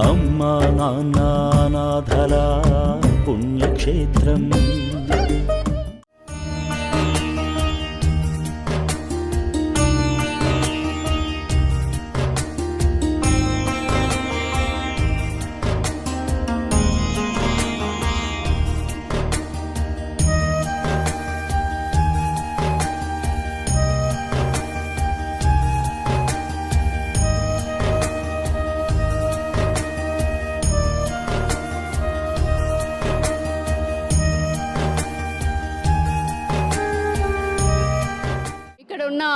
అమ్మా నాన్న అనాథల పుణ్యక్షేత్రం.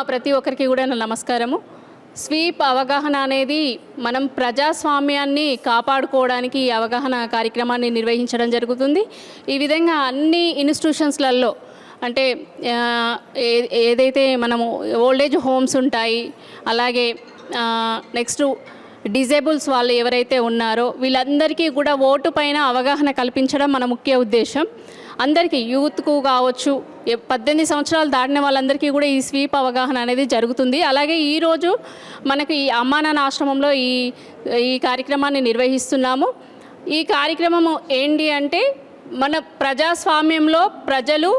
ప్రతి ఒక్కరికి కూడా నా నమస్కారము. స్వీప్ అవగాహన అనేది మనం ప్రజాస్వామ్యాన్ని కాపాడుకోవడానికి ఈ అవగాహన కార్యక్రమాన్ని నిర్వహించడం జరుగుతుంది. ఈ విధంగా అన్ని ఇన్స్టిట్యూషన్స్లలో అంటే ఏదైతే మనము ఓల్డేజ్ హోమ్స్ ఉంటాయి, అలాగే నెక్స్ట్ డిజేబుల్స్ వాళ్ళు ఎవరైతే ఉన్నారో వీళ్ళందరికీ కూడా ఓటు పైన అవగాహన కల్పించడం మన ముఖ్య ఉద్దేశం. అందరికీ యూత్కు కావచ్చు, 18 సంవత్సరాలు దాటిన వాళ్ళందరికీ కూడా ఈ స్వీప్ అవగాహన అనేది జరుగుతుంది. అలాగే ఈరోజు మనకి ఈ అమ్మా నాన్న ఆశ్రమంలో ఈ కార్యక్రమాన్ని నిర్వహిస్తున్నాము. ఈ కార్యక్రమము ఏంటి అంటే మన ప్రజాస్వామ్యంలో ప్రజలు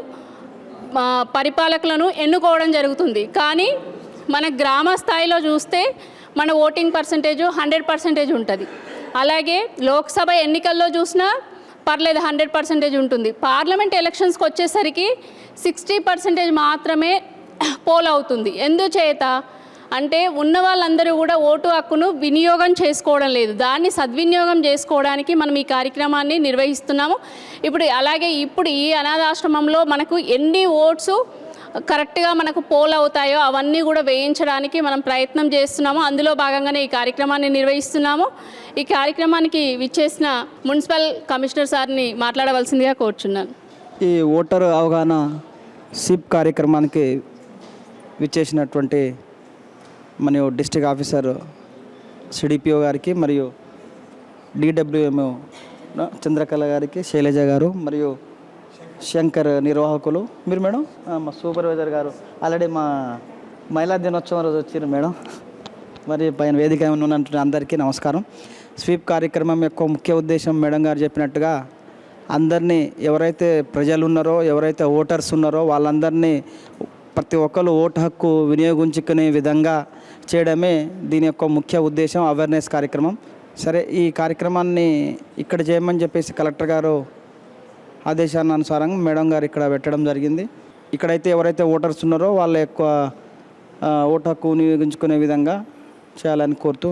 పరిపాలకులను ఎన్నుకోవడం జరుగుతుంది. కానీ మన గ్రామ స్థాయిలో చూస్తే మన ఓటింగ్ పర్సంటేజ్ 100% ఉంటుంది. అలాగే లోక్సభ ఎన్నికల్లో చూసినా పర్లేదు 100% ఉంటుంది. పార్లమెంట్ ఎలక్షన్స్కి వచ్చేసరికి 60% మాత్రమే పోల్ అవుతుంది. ఎందుచేత అంటే ఉన్న వాళ్ళందరూ కూడా ఓటు హక్కును వినియోగం చేసుకోవడం లేదు. దాన్ని సద్వినియోగం చేసుకోవడానికి మనం ఈ కార్యక్రమాన్ని నిర్వహిస్తున్నాము. ఇప్పుడు ఈ అనాథాశ్రమంలో మనకు ఎన్ని ఓట్స్ కరెక్ట్గా మనకు పోల్ అవుతాయో అవన్నీ కూడా వేయించడానికి మనం ప్రయత్నం చేస్తున్నాము. అందులో భాగంగానే ఈ కార్యక్రమాన్ని నిర్వహిస్తున్నాము. ఈ కార్యక్రమానికి విచ్చేసిన మున్సిపల్ కమిషనర్ సార్ని మాట్లాడవలసిందిగా కోరుచున్నాను. ఈ ఓటర్ అవగాహన స్వీప్ కార్యక్రమానికి విచ్చేసినటువంటి మన డిస్ట్రిక్ట్ ఆఫీసర్ సిడిపిఓ గారికి మరియు డిడబ్ల్యూఎంఓ చంద్రకళ గారికి, శైలజ గారు మరియు శంకర్ నిర్వాహకులు, మీరు మేడం మా సూపర్వైజర్ గారు ఆల్రెడీ మా మహిళా దినోత్సవం రోజు వచ్చారు మేడం. మరి పైన వేదిక ఉన్నటువంటి అందరికీ నమస్కారం. స్వీప్ కార్యక్రమం యొక్క ముఖ్య ఉద్దేశం మేడం గారు చెప్పినట్టుగా అందరినీ ఎవరైతే ప్రజలు ఉన్నారో, ఎవరైతే ఓటర్స్ ఉన్నారో వాళ్ళందరినీ ప్రతి ఒక్కరు ఓటు హక్కు వినియోగించుకునే విధంగా చేయడమే దీని యొక్క ముఖ్య ఉద్దేశం, అవేర్నెస్ కార్యక్రమం. సరే, ఈ కార్యక్రమాన్ని ఇక్కడ చేయమని చెప్పేసి కలెక్టర్ గారు ఆదేశానుసారంగా మేడం గారు ఇక్కడ పెట్టడం జరిగింది. ఇక్కడైతే ఎవరైతే ఓటర్స్ ఉన్నారో వాళ్ళ యొక్క ఓటు హక్కు వినియోగించుకునే విధంగా చేయాలని కోరుతూ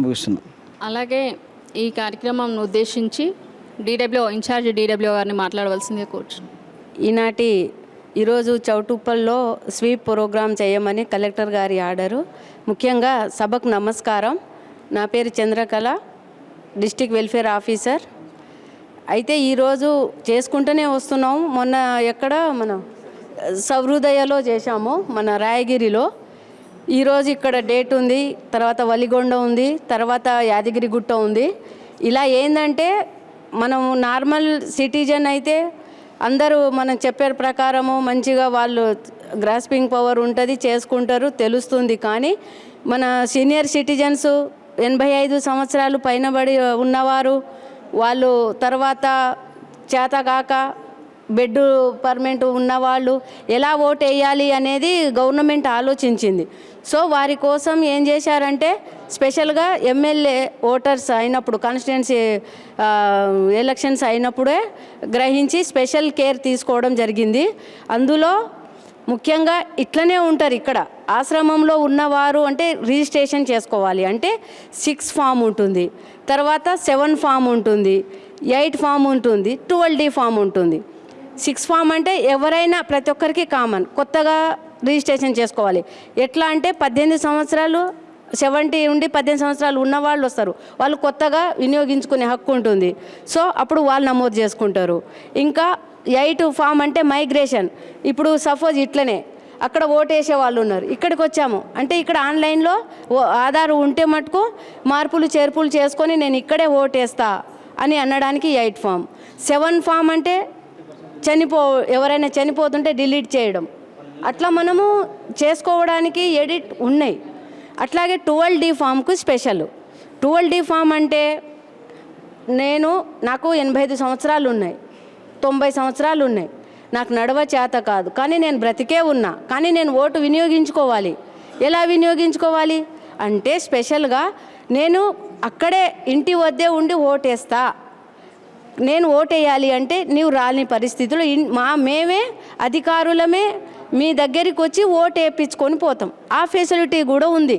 ముగిస్తున్నాం. అలాగే ఈ కార్యక్రమం ఉద్దేశించి ఇన్ఛార్జ్ డిడబ్ల్యూ గారిని మాట్లాడవలసిందిగా కోరుచున్నాం. ఈరోజు చౌటుప్పల్లో స్వీప్ ప్రోగ్రాం చేయమని కలెక్టర్ గారి ఆర్డరు. ముఖ్యంగా సభకు నమస్కారం. నా పేరు చంద్రకళ, డిస్ట్రిక్ట్ వెల్ఫేర్ ఆఫీసర్. అయితే ఈరోజు చేసుకుంటూనే వస్తున్నాము. మొన్న మనం సహృదయలో చేశాము, మన రాయగిరిలో. ఈరోజు ఇక్కడ డేట్ ఉంది, తర్వాత వలిగొండ ఉంది, తర్వాత యాదగిరిగుట్ట ఉంది. ఇలా ఏంటంటే మనం నార్మల్ సిటిజన్ అయితే అందరూ మనం చెప్పే ప్రకారము మంచిగా వాళ్ళు గ్రాస్పింగ్ పవర్ ఉంటుంది, చేసుకుంటారు, తెలుస్తుంది. కానీ మన సీనియర్ సిటిజన్స్ 85 సంవత్సరాలు పైనబడి ఉన్నవారు, వాళ్ళు తర్వాత చేతగాక బెడ్ పర్మనెంట్ ఉన్నవాళ్ళు ఎలా ఓటు వేయాలి అనేది గవర్నమెంట్ ఆలోచించింది. సో వారి కోసం ఏం చేశారంటే స్పెషల్గా ఎమ్మెల్యే ఓటర్స్ అయినప్పుడు, కాన్స్టిట్యుయెన్సీ ఎలక్షన్స్ అయినప్పుడే గ్రహించి స్పెషల్ కేర్ తీసుకోవడం జరిగింది. అందులో ముఖ్యంగా ఇట్లనే ఉంటారు. ఇక్కడ ఆశ్రమంలో ఉన్నవారు అంటే రిజిస్ట్రేషన్ చేసుకోవాలి అంటే 6 ఫామ్ ఉంటుంది, తర్వాత 7 ఫామ్ ఉంటుంది, 8 ఫామ్ ఉంటుంది, 12D ఫామ్ ఉంటుంది. 6 ఫామ్ అంటే ఎవరైనా ప్రతి ఒక్కరికి కామన్, కొత్తగా రిజిస్ట్రేషన్ చేసుకోవాలి. ఎట్లా అంటే 18 సంవత్సరాలు 70 ఉండి 18 సంవత్సరాలు ఉన్నవాళ్ళు వస్తారు, వాళ్ళు కొత్తగా వినియోగించుకునే హక్కు ఉంటుంది. సో అప్పుడు వాళ్ళు నమోదు చేసుకుంటారు. ఇంకా 8 ఫామ్ అంటే మైగ్రేషన్. ఇప్పుడు సపోజ్ ఇట్లనే అక్కడ ఓటేసే వాళ్ళు ఉన్నారు, ఇక్కడికి వచ్చాము అంటే ఇక్కడ ఆన్లైన్లో ఆధార్ ఉంటే మటుకు మార్పులు చేర్పులు చేసుకొని నేను ఇక్కడే ఓటేస్తా అని అనడానికి 8 ఫామ్. 7 ఫామ్ అంటే ఎవరైనా చనిపోతుంటే డిలీట్ చేయడం, అట్లా మనము చేసుకోవడానికి ఎడిట్ ఉన్నాయి. అట్లాగే 12D ఫామ్కు స్పెషల్. 12D ఫామ్ అంటే నాకు 85 సంవత్సరాలు ఉన్నాయి, 90 సంవత్సరాలు ఉన్నాయి, నాకు నడవ చేత కాదు, కానీ నేను బ్రతికే ఉన్నా, కానీ నేను ఓటు వినియోగించుకోవాలి. ఎలా వినియోగించుకోవాలి అంటే స్పెషల్గా నేను అక్కడే ఇంటి వద్దే ఉండి ఓటేస్తా. నేను ఓటేయాలి అంటే నీవు రాని పరిస్థితుల్లో మేమే అధికారులమే మీ దగ్గరికి వచ్చి ఓటు వేయించుకొని పోతాం. ఆ ఫెసిలిటీ కూడా ఉంది.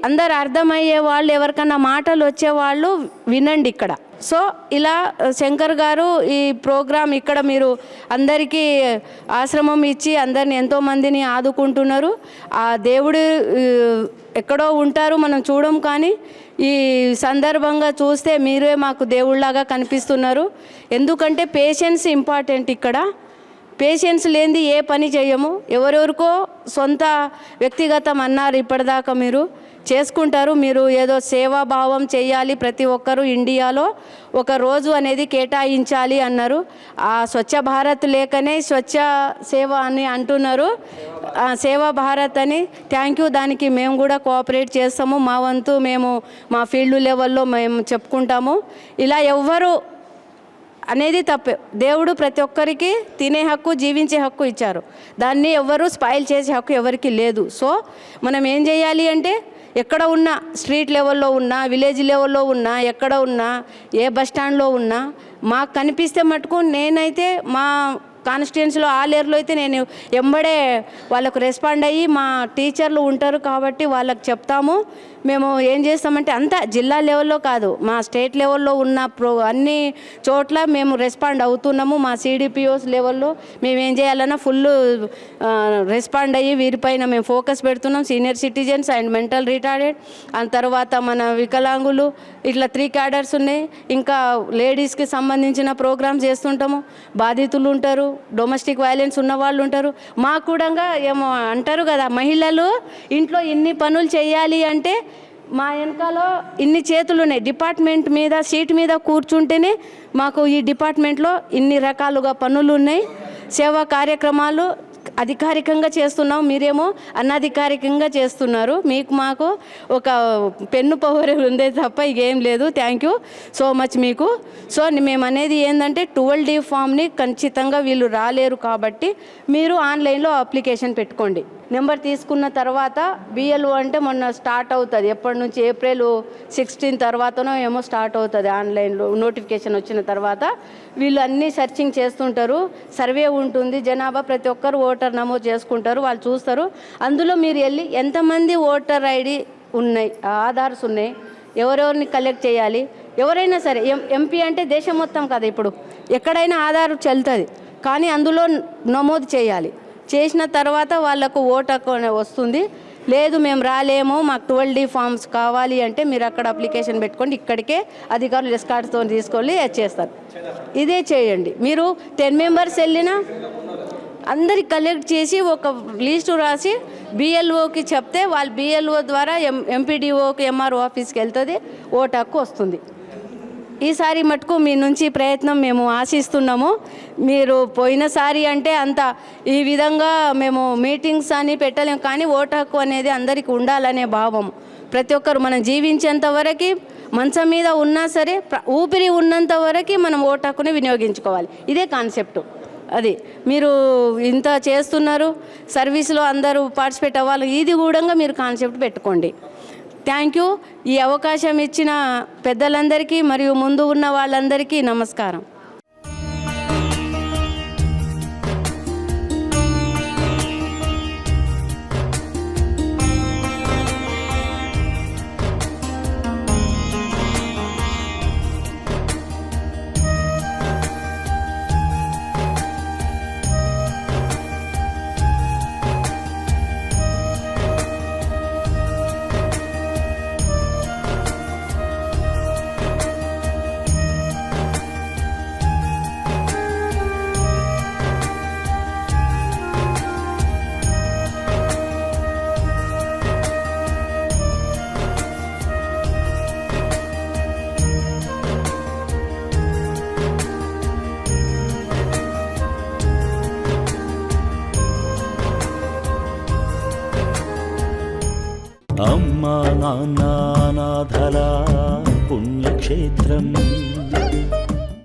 అందరు అర్థమయ్యే వాళ్ళు, ఎవరికన్నా మాటలు వచ్చేవాళ్ళు వినండి ఇక్కడ. సో ఇలా శంకర్ గారు ఈ ప్రోగ్రాం ఇక్కడ మీరు అందరికీ ఆశ్రమం ఇచ్చి అందరిని ఎంతోమందిని ఆదుకుంటున్నారు. ఆ దేవుడు ఎక్కడో ఉంటారు, మనం చూడం, కానీ ఈ సందర్భంగా చూస్తే మీరే మాకు దేవుళ్ళలాగా కనిపిస్తున్నారు. ఎందుకంటే పేషెన్స్ ఇంపార్టెంట్ ఇక్కడ. పేషెన్స్ లేనిది ఏ పని చేయము. ఎవరెవరికో సొంత వ్యక్తిగతం అన్నారు ఇప్పటిదాకా, మీరు చేసుకుంటారు. మీరు ఏదో సేవాభావం చేయాలి, ప్రతి ఒక్కరూ ఇండియాలో ఒక రోజు అనేది కేటాయించాలి అన్నారు. ఆ స్వచ్ఛ భారత్ లేకనే స్వచ్ఛ సేవ అని అంటున్నారు. సేవా భారత్ అని థ్యాంక్ యూ. దానికి మేము కూడా కోఆపరేట్ చేస్తాము. మా వంతు మేము మా ఫీల్డ్ లెవెల్లో మేము చెప్పుకుంటాము. ఇలా ఎవ్వరు అనేది తప్పే. దేవుడు ప్రతి ఒక్కరికి తినే హక్కు, జీవించే హక్కు ఇచ్చారు. దాన్ని ఎవరు స్పాయిల్ చేసే హక్కు ఎవరికి లేదు. సో మనం ఏం చేయాలి అంటే ఎక్కడ ఉన్నా, స్ట్రీట్ లెవెల్లో ఉన్నా, విలేజ్ లెవెల్లో ఉన్నా, ఎక్కడ ఉన్నా, ఏ బస్ స్టాండ్లో ఉన్నా, మాకు కనిపిస్తే మటుకు నేనైతే మా కాన్స్టిట్యున్సీలో ఆలేరులో అయితే నేను ఎంబడే వాళ్ళకు రెస్పాండ్ అయ్యి, మా టీచర్లు ఉంటారు కాబట్టి వాళ్ళకి చెప్తాము. మేము ఏం చేస్తామంటే అంతా జిల్లా లెవెల్లో కాదు, మా స్టేట్ లెవెల్లో ఉన్న అన్ని చోట్ల మేము రెస్పాండ్ అవుతున్నాము. మా సిడిపిఓస్ లెవెల్లో మేము ఏం చేయాలన్నా ఫుల్ రెస్పాండ్ అయ్యి వీరిపైన మేము ఫోకస్ పెడుతున్నాం. Senior citizens and mental retarded, ఆ తర్వాత మన వికలాంగులు, ఇట్లా 3 క్యాడర్స్ ఉన్నాయి. ఇంకా లేడీస్కి సంబంధించిన ప్రోగ్రామ్స్ చేస్తుంటాము. బాధితులు ఉంటారు, డొమెస్టిక్ వైలెన్స్ ఉన్న వాళ్ళు ఉంటారు. మాకు కూడా ఏమో అంటారు కదా, మహిళలు ఇంట్లో ఇన్ని పనులు చేయాలి అంటే మా వెనకాల ఇన్ని చేతులు ఉన్నాయి. డిపార్ట్మెంట్ మీద సీట్ మీద కూర్చుంటేనే మాకు ఈ డిపార్ట్మెంట్లో ఇన్ని రకాలుగా పనులు ఉన్నాయి. సేవా కార్యక్రమాలు అధికారికంగా చేస్తున్నాం, మీరేమో అనధికారికంగా చేస్తున్నారు. మీకు మాకు ఒక పెన్ను పవర్ ఉందే తప్ప ఇకేం లేదు. థ్యాంక్ యూ సో మచ్ మీకు. సో మేము అనేది ఏంటంటే 12D ఫామ్ని ఖచ్చితంగా వీళ్ళు రాలేరు కాబట్టి మీరు ఆన్లైన్లో అప్లికేషన్ పెట్టుకోండి. నెంబర్ తీసుకున్న తర్వాత బిఎల్ఓ అంటే మొన్న స్టార్ట్ అవుతుంది, ఎప్పటి నుంచి April 16 తర్వాతనో ఏమో స్టార్ట్ అవుతుంది. ఆన్లైన్లో నోటిఫికేషన్ వచ్చిన తర్వాత వీళ్ళు అన్నీ సెర్చింగ్ చేస్తుంటారు. సర్వే ఉంటుంది, జనాభా ప్రతి ఒక్కరు ఓటర్ నమోదు చేసుకుంటారు, వాళ్ళు చూస్తారు. అందులో మీరు వెళ్ళి ఎంతమంది ఓటర్ ఐడి ఉన్నాయి, ఆధార్స్ ఉన్నాయి, ఎవరెవరిని కలెక్ట్ చేయాలి. ఎవరైనా సరే, ఎంపీ అంటే దేశం మొత్తం కదా, ఇప్పుడు ఎక్కడైనా ఆధార్ చెల్లుతుంది, కానీ అందులో నమోదు చేయాలి. చేసిన తర్వాత వాళ్ళకు ఓటు హక్కు వస్తుంది. లేదు మేము రాలేము, మాకు 12D ఫామ్స్ కావాలి అంటే మీరు అక్కడ అప్లికేషన్ పెట్టుకోండి, ఇక్కడికే అధికారులు ఎస్కార్ట్తో తీసుకొని చేస్తారు. ఇదే చేయండి. మీరు 10 మెంబర్స్ వెళ్ళినా అందరికి కలెక్ట్ చేసి ఒక లిస్టు రాసి బిఎల్ఓకి చెప్తే వాళ్ళు బిఎల్ఓ ద్వారా ఎంపీడీఓకి ఎంఆర్ఓ ఆఫీస్కి వెళ్తుంది, ఓటు హక్కు వస్తుంది. ఈసారి మటుకు మీ నుంచి ప్రయత్నం మేము ఆశిస్తున్నాము. మీరు పోయినసారి అంటే అంత ఈ విధంగా మేము మీటింగ్స్ అని పెట్టలేము, కానీ ఓటు హక్కు అనేది అందరికీ ఉండాలనే భావం. ప్రతి ఒక్కరు మనం జీవించేంత వరకు, మంచం మీద ఉన్నా సరే, ఊపిరి ఉన్నంత వరకు మనం ఓటు హక్కుని వినియోగించుకోవాలి. ఇదే కాన్సెప్టు. అది మీరు ఇంత చేస్తున్నారు, సర్వీస్లో అందరూ పార్టిసిపేట్ అవ్వాలి, ఇది కూడా మీరు కాన్సెప్ట్ పెట్టుకోండి. Thank you. ఈ అవకాశం ఇచ్చిన పెద్దలందరికీ మరియు ముందు ఉన్న వాళ్ళందరికీ నమస్కారం. అమ్మా నాన్న నాథల పుణ్యక్షేత్రం